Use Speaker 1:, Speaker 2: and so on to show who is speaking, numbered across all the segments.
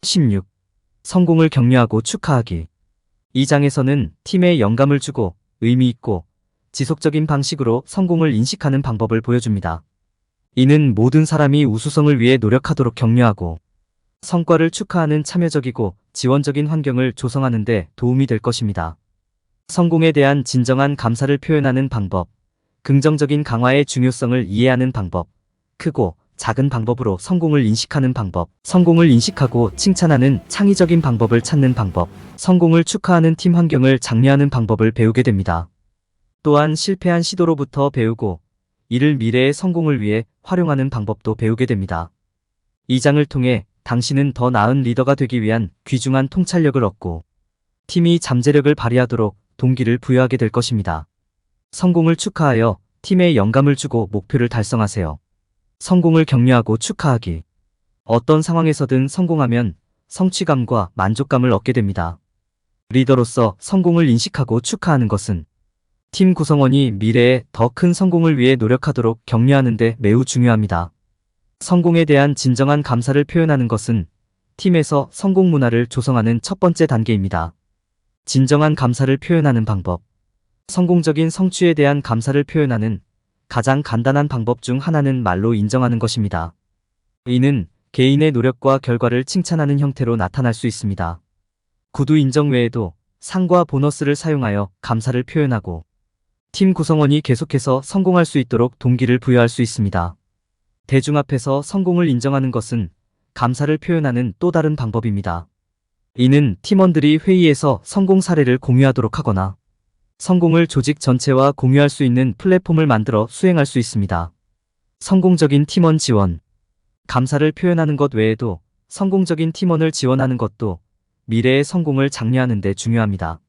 Speaker 1: 16. 성공을 격려하고 축하하기. 이 장에서는 팀에 영감을 주고 의미 있고 지속적인 방식으로 성공을 인식하는 방법을 보여줍니다. 이는 모든 사람이 우수성을 위해 노력하도록 격려하고 성과를 축하하는 참여적이고 지원적인 환경을 조성하는 데 도움이 될 것입니다. 성공에 대한 진정한 감사를 표현하는 방법, 긍정적인 강화의 중요성을 이해하는 방법, 크고 작은 방법으로 성공을 인식하는 방법, 성공을 인식하고 칭찬하는 창의적인 방법을 찾는 방법, 성공을 축하하는 팀 환경을 장려하는 방법을 배우게 됩니다. 또한 실패한 시도로부터 배우고 이를 미래의 성공을 위해 활용하는 방법도 배우게 됩니다. 이 장을 통해 당신은 더 나은 리더가 되기 위한 귀중한 통찰력을 얻고 팀이 잠재력을 발휘하도록 동기를 부여하게 될 것입니다. 성공을 축하하여 팀에 영감을 주고 목표를 달성하세요. 성공을 격려하고 축하하기. 어떤 상황에서든 성공하면 성취감과 만족감을 얻게 됩니다. 리더로서 성공을 인식하고 축하하는 것은 팀 구성원이 미래에 더 큰 성공을 위해 노력하도록 격려하는 데 매우 중요합니다. 성공에 대한 진정한 감사를 표현하는 것은 팀에서 성공 문화를 조성하는 첫 번째 단계입니다. 진정한 감사를 표현하는 방법. 성공적인 성취에 대한 감사를 표현하는 가장 간단한 방법 중 하나는 말로 인정하는 것입니다. 이는 개인의 노력과 결과를 칭찬하는 형태로 나타날 수 있습니다. 구두 인정 외에도 상과 보너스를 사용하여 감사를 표현하고 팀 구성원이 계속해서 성공할 수 있도록 동기를 부여할 수 있습니다. 대중 앞에서 성공을 인정하는 것은 감사를 표현하는 또 다른 방법입니다. 이는 팀원들이 회의에서 성공 사례를 공유하도록 하거나 성공을 조직 전체와 공유할 수 있는 플랫폼을 만들어 수행할 수 있습니다. 성공적인 팀원 지원. 감사를 표현하는 것 외에도 성공적인 팀원을 지원하는 것도 미래의 성공을 장려하는 데 중요합니다.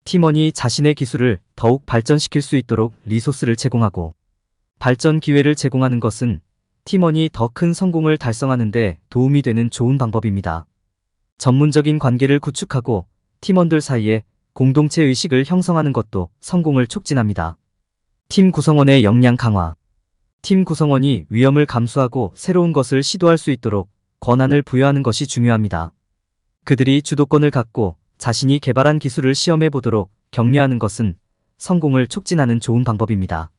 Speaker 1: 팀원이 자신의 기술을 더욱 발전시킬 수 있도록 리소스를 제공하고 발전 기회를 제공하는 것은 팀원이 더 큰 성공을 달성하는 데 도움이 되는 좋은 방법입니다. 전문적인 관계를 구축하고 팀원들 사이에 공동체 의식을 형성하는 것도 성공을 촉진합니다. 팀 구성원의 역량 강화. 팀 구성원이 위험을 감수하고 새로운 것을 시도할 수 있도록 권한을 부여하는 것이 중요합니다. 그들이 주도권을 갖고 자신이 개발한 기술을 시험해 보도록 격려하는 것은 성공을 촉진하는 좋은 방법입니다.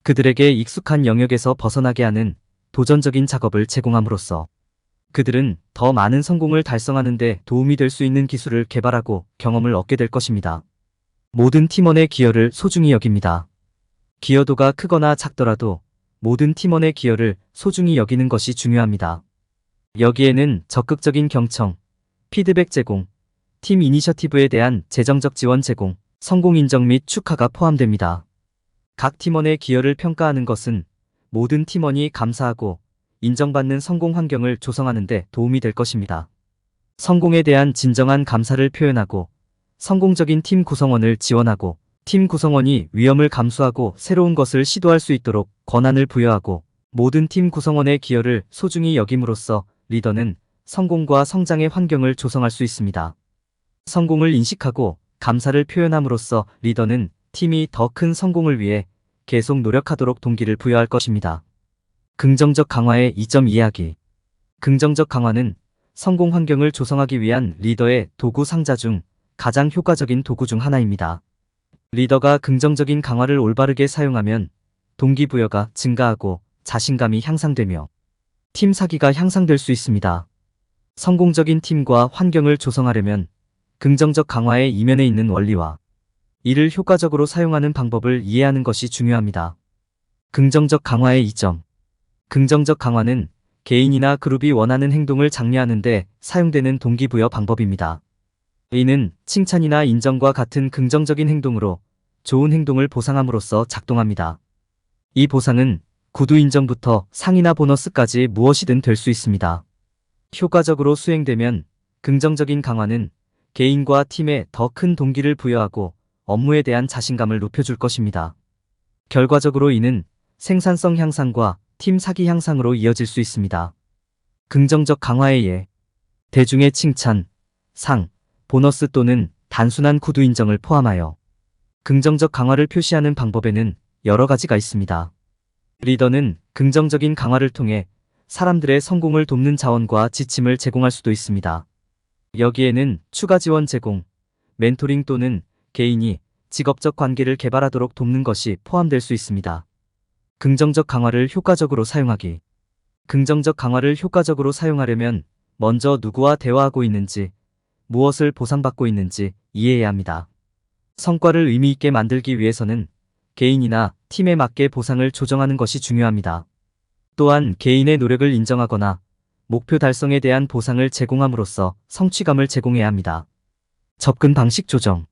Speaker 1: 그들에게 익숙한 영역에서 벗어나게 하는 도전적인 작업을 제공함으로써 그들은 더 많은 성공을 달성하는 데 도움이 될 수 있는 기술을 개발하고 경험을 얻게 될 것입니다. 모든 팀원의 기여를 소중히 여깁니다. 기여도가 크거나 작더라도 모든 팀원의 기여를 소중히 여기는 것이 중요합니다. 여기에는 적극적인 경청, 피드백 제공, 팀 이니셔티브에 대한 재정적 지원 제공, 성공 인정 및 축하가 포함됩니다. 각 팀원의 기여를 평가하는 것은 모든 팀원이 감사하고 인정받는 성공 환경을 조성하는 데 도움이 될 것입니다. 성공에 대한 진정한 감사를 표현하고 성공적인 팀 구성원을 지원하고 팀 구성원이 위험을 감수하고 새로운 것을 시도할 수 있도록 권한을 부여하고 모든 팀 구성원의 기여를 소중히 여김으로써 리더는 성공과 성장의 환경을 조성할 수 있습니다. 성공을 인식하고 감사를 표현함으로써 리더는 팀이 더 큰 성공을 위해 계속 노력하도록 동기를 부여할 것입니다. 긍정적 강화의 이점 이야기. 긍정적 강화는 성공 환경을 조성하기 위한 리더의 도구 상자 중 가장 효과적인 도구 중 하나입니다. 리더가 긍정적인 강화를 올바르게 사용하면 동기부여가 증가하고 자신감이 향상되며 팀 사기가 향상될 수 있습니다. 성공적인 팀과 환경을 조성하려면 긍정적 강화의 이면에 있는 원리와 이를 효과적으로 사용하는 방법을 이해하는 것이 중요합니다. 긍정적 강화의 이점. 긍정적 강화는 개인이나 그룹이 원하는 행동을 장려하는 데 사용되는 동기부여 방법입니다. 이는 칭찬이나 인정과 같은 긍정적인 행동으로 좋은 행동을 보상함으로써 작동합니다. 이 보상은 구두 인정부터 상이나 보너스까지 무엇이든 될 수 있습니다. 효과적으로 수행되면 긍정적인 강화는 개인과 팀에 더 큰 동기를 부여하고 업무에 대한 자신감을 높여줄 것입니다. 결과적으로 이는 생산성 향상과 팀 사기 향상으로 이어질 수 있습니다. 긍정적 강화의 예. 대중의 칭찬, 상, 보너스 또는 단순한 구두 인정을 포함하여 긍정적 강화를 표시하는 방법에는 여러 가지가 있습니다. 리더는 긍정적인 강화를 통해 사람들의 성공을 돕는 자원과 지침을 제공할 수도 있습니다. 여기에는 추가 지원 제공, 멘토링 또는 개인이 직업적 관계를 개발하도록 돕는 것이 포함될 수 있습니다. 긍정적 강화를 효과적으로 사용하기. 긍정적 강화를 효과적으로 사용하려면 먼저 누구와 대화하고 있는지, 무엇을 보상받고 있는지 이해해야 합니다. 성과를 의미 있게 만들기 위해서는 개인이나 팀에 맞게 보상을 조정하는 것이 중요합니다. 또한 개인의 노력을 인정하거나 목표 달성에 대한 보상을 제공함으로써 성취감을 제공해야 합니다. 접근 방식 조정.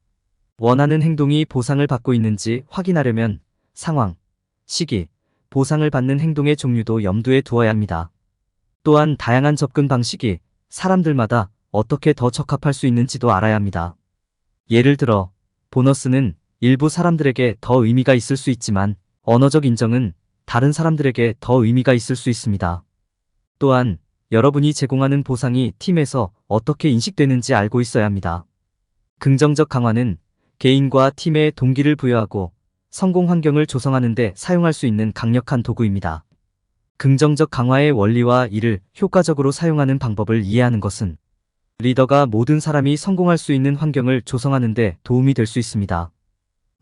Speaker 1: 원하는 행동이 보상을 받고 있는지 확인하려면 상황, 시기, 보상을 받는 행동의 종류도 염두에 두어야 합니다. 또한 다양한 접근 방식이 사람들마다 어떻게 더 적합할 수 있는지도 알아야 합니다. 예를 들어, 보너스는 일부 사람들에게 더 의미가 있을 수 있지만 언어적 인정은 다른 사람들에게 더 의미가 있을 수 있습니다. 또한 여러분이 제공하는 보상이 팀에서 어떻게 인식되는지 알고 있어야 합니다. 긍정적 강화는 개인과 팀에 동기를 부여하고 성공 환경을 조성하는 데 사용할 수 있는 강력한 도구입니다. 긍정적 강화의 원리와 이를 효과적으로 사용하는 방법을 이해하는 것은 리더가 모든 사람이 성공할 수 있는 환경을 조성하는 데 도움이 될 수 있습니다.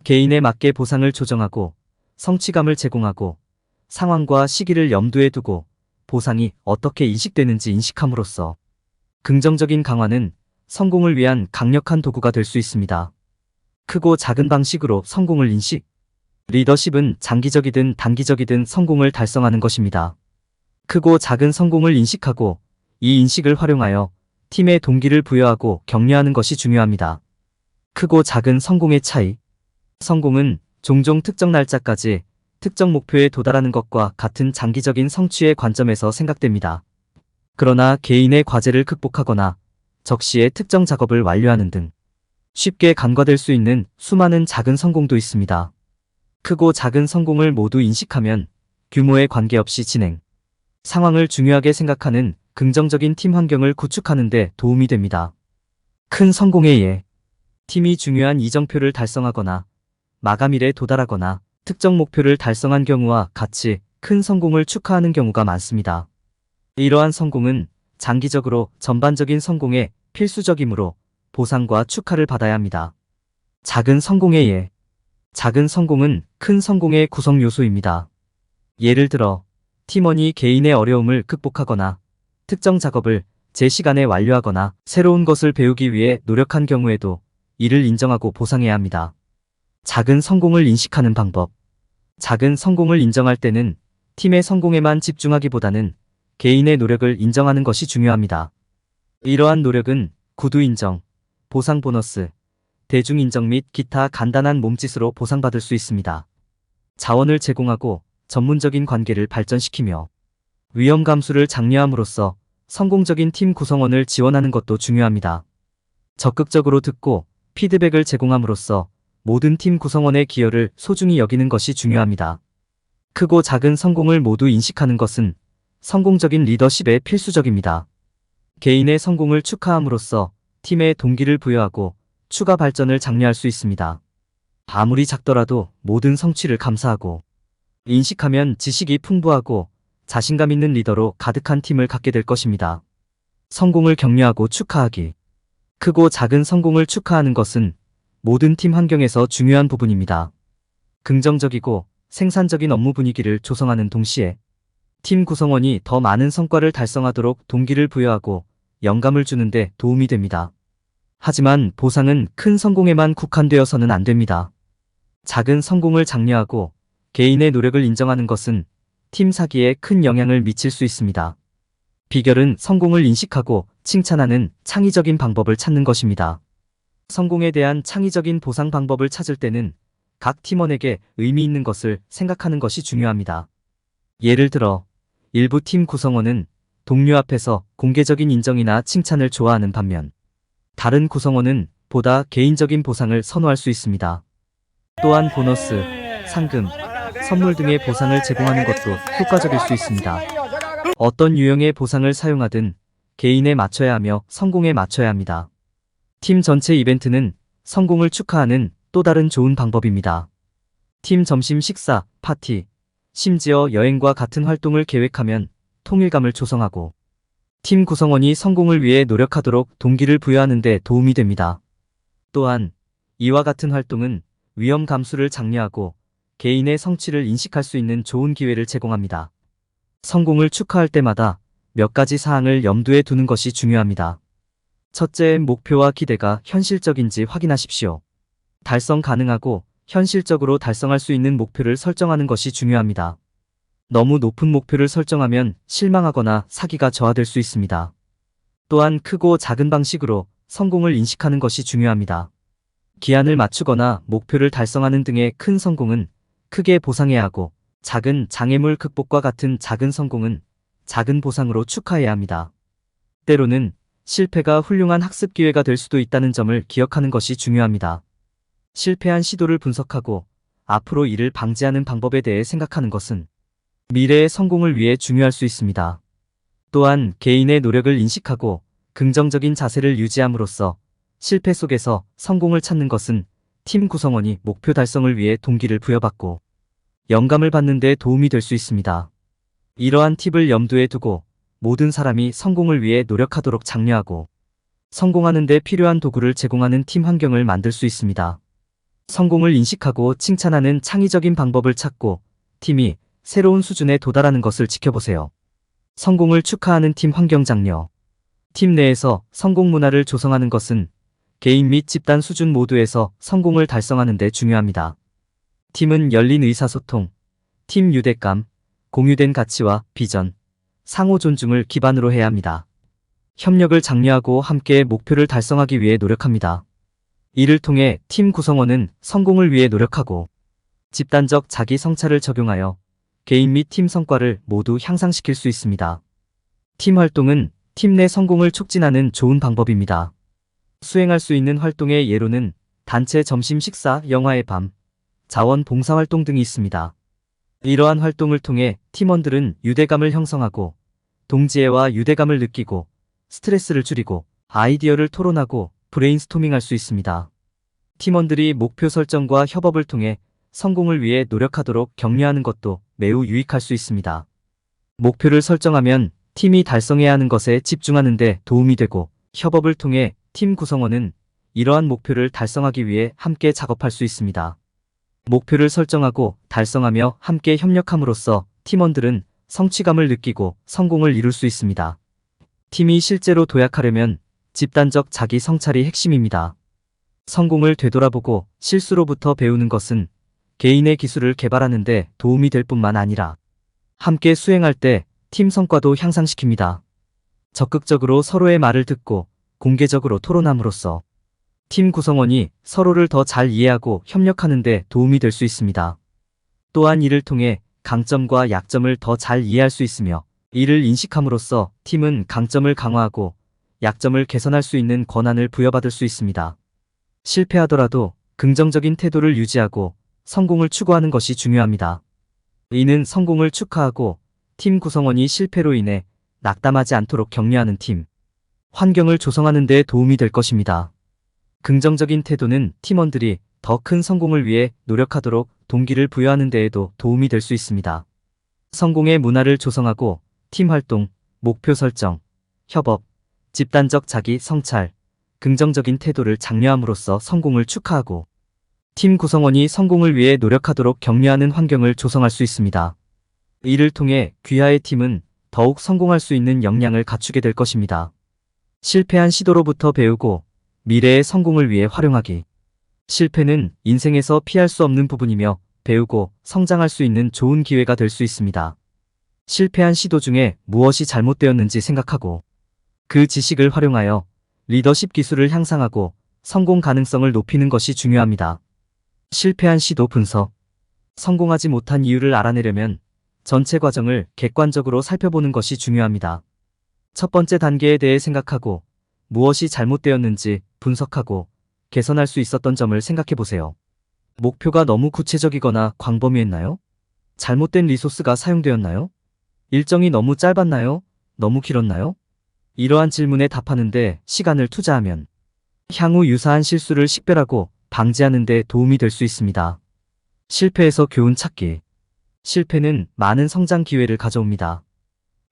Speaker 1: 개인에 맞게 보상을 조정하고 성취감을 제공하고 상황과 시기를 염두에 두고 보상이 어떻게 인식되는지 인식함으로써 긍정적인 강화는 성공을 위한 강력한 도구가 될 수 있습니다. 크고 작은 방식으로 성공을 인식. 리더십은 장기적이든 단기적이든 성공을 달성하는 것입니다. 크고 작은 성공을 인식하고 이 인식을 활용하여 팀의 동기를 부여하고 격려하는 것이 중요합니다. 크고 작은 성공의 차이. 성공은 종종 특정 날짜까지 특정 목표에 도달하는 것과 같은 장기적인 성취의 관점에서 생각됩니다. 그러나 개인의 과제를 극복하거나 적시에 특정 작업을 완료하는 등 쉽게 간과될 수 있는 수많은 작은 성공도 있습니다. 크고 작은 성공을 모두 인식하면 규모에 관계없이 진행, 상황을 중요하게 생각하는 긍정적인 팀 환경을 구축하는 데 도움이 됩니다. 큰 성공의 예. 팀이 중요한 이정표를 달성하거나 마감일에 도달하거나 특정 목표를 달성한 경우와 같이 큰 성공을 축하하는 경우가 많습니다. 이러한 성공은 장기적으로 전반적인 성공에 필수적이므로 보상과 축하를 받아야 합니다. 작은 성공의 예. 작은 성공은 큰 성공의 구성 요소입니다. 예를 들어, 팀원이 개인의 어려움을 극복하거나 특정 작업을 제 시간에 완료하거나 새로운 것을 배우기 위해 노력한 경우에도 이를 인정하고 보상해야 합니다. 작은 성공을 인식하는 방법. 작은 성공을 인정할 때는 팀의 성공에만 집중하기보다는 개인의 노력을 인정하는 것이 중요합니다. 이러한 노력은 구두 인정, 보상 보너스, 대중 인정 및 기타 간단한 몸짓으로 보상받을 수 있습니다. 자원을 제공하고 전문적인 관계를 발전시키며 위험 감수를 장려함으로써 성공적인 팀 구성원을 지원하는 것도 중요합니다. 적극적으로 듣고 피드백을 제공함으로써 모든 팀 구성원의 기여를 소중히 여기는 것이 중요합니다. 크고 작은 성공을 모두 인식하는 것은 성공적인 리더십에 필수적입니다. 개인의 성공을 축하함으로써 팀의 동기를 부여하고 추가 발전을 장려할 수 있습니다. 아무리 작더라도 모든 성취를 감사하고 인식하면 지식이 풍부하고 자신감 있는 리더로 가득한 팀을 갖게 될 것입니다. 성공을 격려하고 축하하기. 크고 작은 성공을 축하하는 것은 모든 팀 환경에서 중요한 부분입니다. 긍정적이고 생산적인 업무 분위기를 조성하는 동시에 팀 구성원이 더 많은 성과를 달성하도록 동기를 부여하고 영감을 주는 데 도움이 됩니다. 하지만 보상은 큰 성공에만 국한되어서는 안 됩니다. 작은 성공을 장려하고 개인의 노력을 인정하는 것은 팀 사기에 큰 영향을 미칠 수 있습니다. 비결은 성공을 인식하고 칭찬하는 창의적인 방법을 찾는 것입니다. 성공에 대한 창의적인 보상 방법을 찾을 때는 각 팀원에게 의미 있는 것을 생각하는 것이 중요합니다. 예를 들어, 일부 팀 구성원은 동료 앞에서 공개적인 인정이나 칭찬을 좋아하는 반면 다른 구성원은 보다 개인적인 보상을 선호할 수 있습니다. 또한 보너스, 상금, 선물 등의 보상을 제공하는 것도 효과적일 수 있습니다. 어떤 유형의 보상을 사용하든 개인에 맞춰야 하며 성공에 맞춰야 합니다. 팀 전체 이벤트는 성공을 축하하는 또 다른 좋은 방법입니다. 팀 점심 식사, 파티, 심지어 여행과 같은 활동을 계획하면 통일감을 조성하고 팀 구성원이 성공을 위해 노력하도록 동기를 부여하는 데 도움이 됩니다. 또한 이와 같은 활동은 위험 감수를 장려하고 개인의 성취를 인식할 수 있는 좋은 기회를 제공합니다. 성공을 축하할 때마다 몇 가지 사항을 염두에 두는 것이 중요합니다. 첫째, 목표와 기대가 현실적인지 확인하십시오. 달성 가능하고 현실적으로 달성할 수 있는 목표를 설정하는 것이 중요합니다. 너무 높은 목표를 설정하면 실망하거나 사기가 저하될 수 있습니다. 또한 크고 작은 방식으로 성공을 인식하는 것이 중요합니다. 기한을 맞추거나 목표를 달성하는 등의 큰 성공은 크게 보상해야 하고, 작은 장애물 극복과 같은 작은 성공은 작은 보상으로 축하해야 합니다. 때로는 실패가 훌륭한 학습 기회가 될 수도 있다는 점을 기억하는 것이 중요합니다. 실패한 시도를 분석하고 앞으로 이를 방지하는 방법에 대해 생각하는 것은 미래의 성공을 위해 중요할 수 있습니다. 또한 개인의 노력을 인식하고 긍정적인 자세를 유지함으로써 실패 속에서 성공을 찾는 것은 팀 구성원이 목표 달성을 위해 동기를 부여받고 영감을 받는 데 도움이 될 수 있습니다. 이러한 팁을 염두에 두고 모든 사람이 성공을 위해 노력하도록 장려하고 성공하는 데 필요한 도구를 제공하는 팀 환경을 만들 수 있습니다. 성공을 인식하고 칭찬하는 창의적인 방법을 찾고 팀이 새로운 수준에 도달하는 것을 지켜보세요. 성공을 축하하는 팀 환경 장려. 팀 내에서 성공 문화를 조성하는 것은 개인 및 집단 수준 모두에서 성공을 달성하는 데 중요합니다. 팀은 열린 의사소통, 팀 유대감, 공유된 가치와 비전, 상호 존중을 기반으로 해야 합니다. 협력을 장려하고 함께 목표를 달성하기 위해 노력합니다. 이를 통해 팀 구성원은 성공을 위해 노력하고 집단적 자기 성찰을 적용하여 개인 및 팀 성과를 모두 향상시킬 수 있습니다. 팀 활동은 팀 내 성공을 촉진하는 좋은 방법입니다. 수행할 수 있는 활동의 예로는 단체 점심 식사, 영화의 밤, 자원 봉사 활동 등이 있습니다. 이러한 활동을 통해 팀원들은 유대감을 형성하고 동지애와 유대감을 느끼고 스트레스를 줄이고 아이디어를 토론하고 브레인스토밍할 수 있습니다. 팀원들이 목표 설정과 협업을 통해 성공을 위해 노력하도록 격려하는 것도 매우 유익할 수 있습니다. 목표를 설정하면 팀이 달성해야 하는 것에 집중하는 데 도움이 되고, 협업을 통해 팀 구성원은 이러한 목표를 달성하기 위해 함께 작업할 수 있습니다. 목표를 설정하고 달성하며 함께 협력함으로써 팀원들은 성취감을 느끼고 성공을 이룰 수 있습니다. 팀이 실제로 도약하려면 집단적 자기 성찰이 핵심입니다. 성공을 되돌아보고 실수로부터 배우는 것은 개인의 기술을 개발하는 데 도움이 될 뿐만 아니라 함께 수행할 때 팀 성과도 향상시킵니다. 적극적으로 서로의 말을 듣고 공개적으로 토론함으로써 팀 구성원이 서로를 더 잘 이해하고 협력하는 데 도움이 될 수 있습니다. 또한 이를 통해 강점과 약점을 더 잘 이해할 수 있으며, 이를 인식함으로써 팀은 강점을 강화하고 약점을 개선할 수 있는 권한을 부여받을 수 있습니다. 실패하더라도 긍정적인 태도를 유지하고 성공을 추구하는 것이 중요합니다. 이는 성공을 축하하고 팀 구성원이 실패로 인해 낙담하지 않도록 격려하는 팀 환경을 조성하는 데 도움이 될 것입니다. 긍정적인 태도는 팀원들이 더 큰 성공을 위해 노력하도록 동기를 부여하는 데에도 도움이 될 수 있습니다. 성공의 문화를 조성하고 팀 활동, 목표 설정, 협업, 집단적 자기 성찰, 긍정적인 태도를 장려함으로써 성공을 축하하고 팀 구성원이 성공을 위해 노력하도록 격려하는 환경을 조성할 수 있습니다. 이를 통해 귀하의 팀은 더욱 성공할 수 있는 역량을 갖추게 될 것입니다. 실패한 시도로부터 배우고 미래의 성공을 위해 활용하기. 실패는 인생에서 피할 수 없는 부분이며 배우고 성장할 수 있는 좋은 기회가 될 수 있습니다. 실패한 시도 중에 무엇이 잘못되었는지 생각하고 그 지식을 활용하여 리더십 기술을 향상하고 성공 가능성을 높이는 것이 중요합니다. 실패한 시도 분석. 성공하지 못한 이유를 알아내려면 전체 과정을 객관적으로 살펴보는 것이 중요합니다. 첫 번째 단계에 대해 생각하고 무엇이 잘못되었는지 분석하고 개선할 수 있었던 점을 생각해 보세요. 목표가 너무 구체적이거나 광범위했나요? 잘못된 리소스가 사용되었나요? 일정이 너무 짧았나요? 너무 길었나요? 이러한 질문에 답하는데 시간을 투자하면 향후 유사한 실수를 식별하고 방지하는 데 도움이 될 수 있습니다. 실패에서 교훈 찾기. 실패는 많은 성장 기회를 가져옵니다.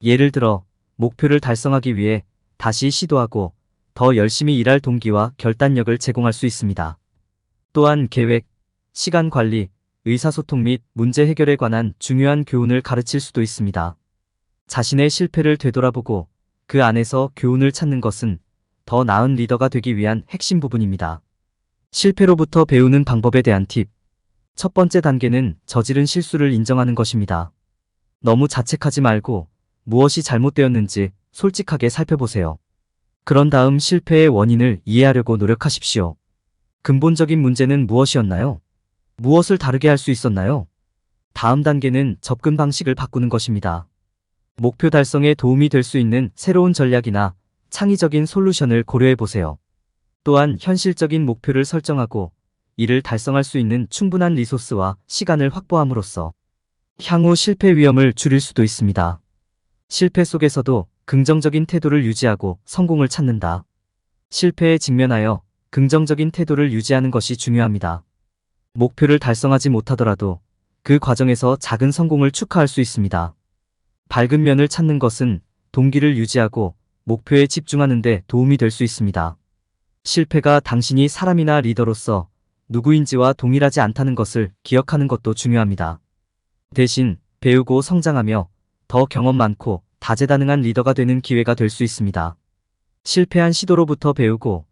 Speaker 1: 예를 들어, 목표를 달성하기 위해 다시 시도하고 더 열심히 일할 동기와 결단력을 제공할 수 있습니다. 또한 계획, 시간 관리, 의사소통 및 문제 해결에 관한 중요한 교훈을 가르칠 수도 있습니다. 자신의 실패를 되돌아보고 그 안에서 교훈을 찾는 것은 더 나은 리더가 되기 위한 핵심 부분입니다. 실패로부터 배우는 방법에 대한 팁. 첫 번째 단계는 저지른 실수를 인정하는 것입니다. 너무 자책하지 말고 무엇이 잘못되었는지 솔직하게 살펴보세요. 그런 다음 실패의 원인을 이해하려고 노력하십시오. 근본적인 문제는 무엇이었나요? 무엇을 다르게 할 수 있었나요? 다음 단계는 접근 방식을 바꾸는 것입니다. 목표 달성에 도움이 될 수 있는 새로운 전략이나 창의적인 솔루션을 고려해 보세요. 또한 현실적인 목표를 설정하고 이를 달성할 수 있는 충분한 리소스와 시간을 확보함으로써 향후 실패 위험을 줄일 수도 있습니다. 실패 속에서도 긍정적인 태도를 유지하고 성공을 찾는다. 실패에 직면하여 긍정적인 태도를 유지하는 것이 중요합니다. 목표를 달성하지 못하더라도 그 과정에서 작은 성공을 축하할 수 있습니다. 밝은 면을 찾는 것은 동기를 유지하고 목표에 집중하는 데 도움이 될 수 있습니다. 실패가 당신이 사람이나 리더로서 누구인지와 동일하지 않다는 것을 기억하는 것도 중요합니다. 대신 배우고 성장하며 더 경험 많고 다재다능한 리더가 되는 기회가 될 수 있습니다. 실패한 시도로부터 배우고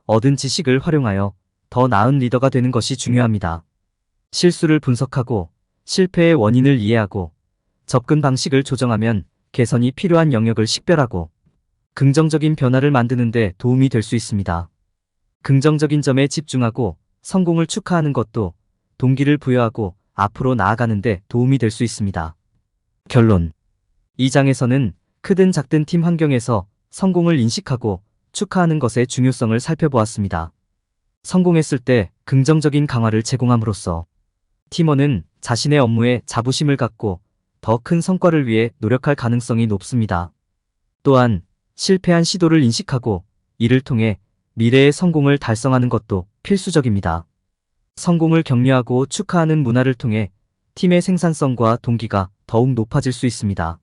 Speaker 1: 얻은 지식을 활용하여 더 나은 리더가 되는 것이 중요합니다. 실수를 분석하고 실패의 원인을 이해하고 접근 방식을 조정하면 개선이 필요한 영역을 식별하고 긍정적인 변화를 만드는 데 도움이 될 수 있습니다. 긍정적인 점에 집중하고 성공을 축하하는 것도 동기를 부여하고 앞으로 나아가는 데 도움이 될 수 있습니다. 결론. 이 장에서는 크든 작든 팀 환경에서 성공을 인식하고 축하하는 것의 중요성을 살펴보았습니다. 성공했을 때 긍정적인 강화를 제공함으로써 팀원은 자신의 업무에 자부심을 갖고 더 큰 성과를 위해 노력할 가능성이 높습니다. 또한 실패한 시도를 인식하고 이를 통해 미래의 성공을 달성하는 것도 필수적입니다. 성공을 격려하고 축하하는 문화를 통해 팀의 생산성과 동기가 더욱 높아질 수 있습니다.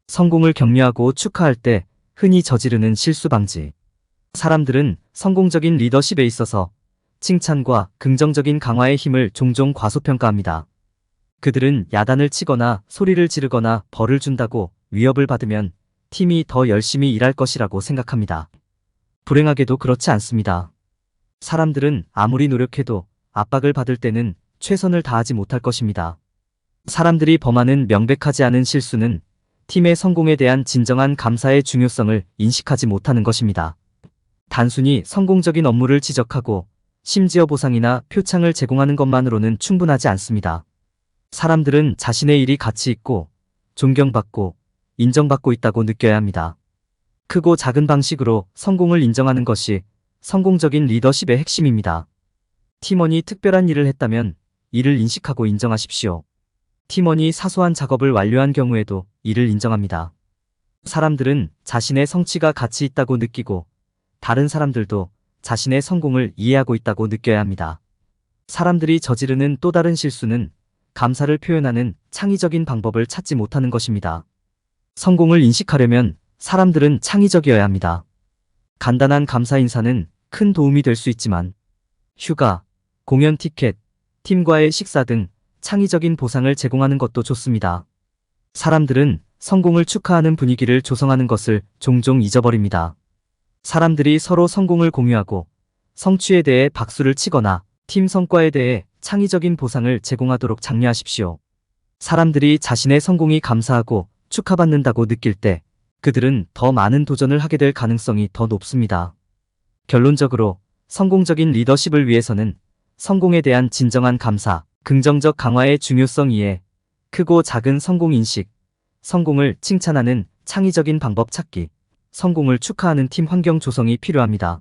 Speaker 1: 성공을 격려하고 축하할 때 흔히 저지르는 실수 방지. 사람들은 성공적인 리더십에 있어서 칭찬과 긍정적인 강화의 힘을 종종 과소평가합니다. 그들은 야단을 치거나 소리를 지르거나 벌을 준다고 위협을 받으면 팀이 더 열심히 일할 것이라고 생각합니다. 불행하게도 그렇지 않습니다. 사람들은 아무리 노력해도 압박을 받을 때는 최선을 다하지 못할 것입니다. 사람들이 범하는 명백하지 않은 실수는 팀의 성공에 대한 진정한 감사의 중요성을 인식하지 못하는 것입니다. 단순히 성공적인 업무를 지적하고 심지어 보상이나 표창을 제공하는 것만으로는 충분하지 않습니다. 사람들은 자신의 일이 가치 있고 존경받고 인정받고 있다고 느껴야 합니다. 크고 작은 방식으로 성공을 인정하는 것이 성공적인 리더십의 핵심입니다. 팀원이 특별한 일을 했다면 이를 인식하고 인정하십시오. 팀원이 사소한 작업을 완료한 경우에도 이를 인정합니다. 사람들은 자신의 성취가 가치 있다고 느끼고 다른 사람들도 자신의 성공을 이해하고 있다고 느껴야 합니다. 사람들이 저지르는 또 다른 실수는 감사를 표현하는 창의적인 방법을 찾지 못하는 것입니다. 성공을 인식하려면 사람들은 창의적이어야 합니다. 간단한 감사 인사는 큰 도움이 될 수 있지만 휴가, 공연 티켓, 팀과의 식사 등 창의적인 보상을 제공하는 것도 좋습니다. 사람들은 성공을 축하하는 분위기를 조성하는 것을 종종 잊어버립니다. 사람들이 서로 성공을 공유하고 성취에 대해 박수를 치거나 팀 성과에 대해 창의적인 보상을 제공하도록 장려하십시오. 사람들이 자신의 성공이 감사하고 축하받는다고 느낄 때 그들은 더 많은 도전을 하게 될 가능성이 더 높습니다. 결론적으로 성공적인 리더십을 위해서는 성공에 대한 진정한 감사, 긍정적 강화의 중요성 이해, 크고 작은 성공 인식, 성공을 칭찬하는 창의적인 방법 찾기, 성공을 축하하는 팀 환경 조성이 필요합니다.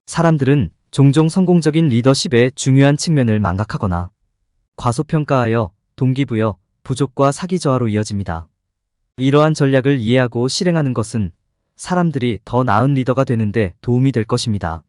Speaker 1: 사람들은 종종 성공적인 리더십의 중요한 측면을 망각하거나 과소평가하여 동기부여, 부족과 사기 저하로 이어집니다. 이러한 전략을 이해하고 실행하는 것은 사람들이 더 나은 리더가 되는데 도움이 될 것입니다.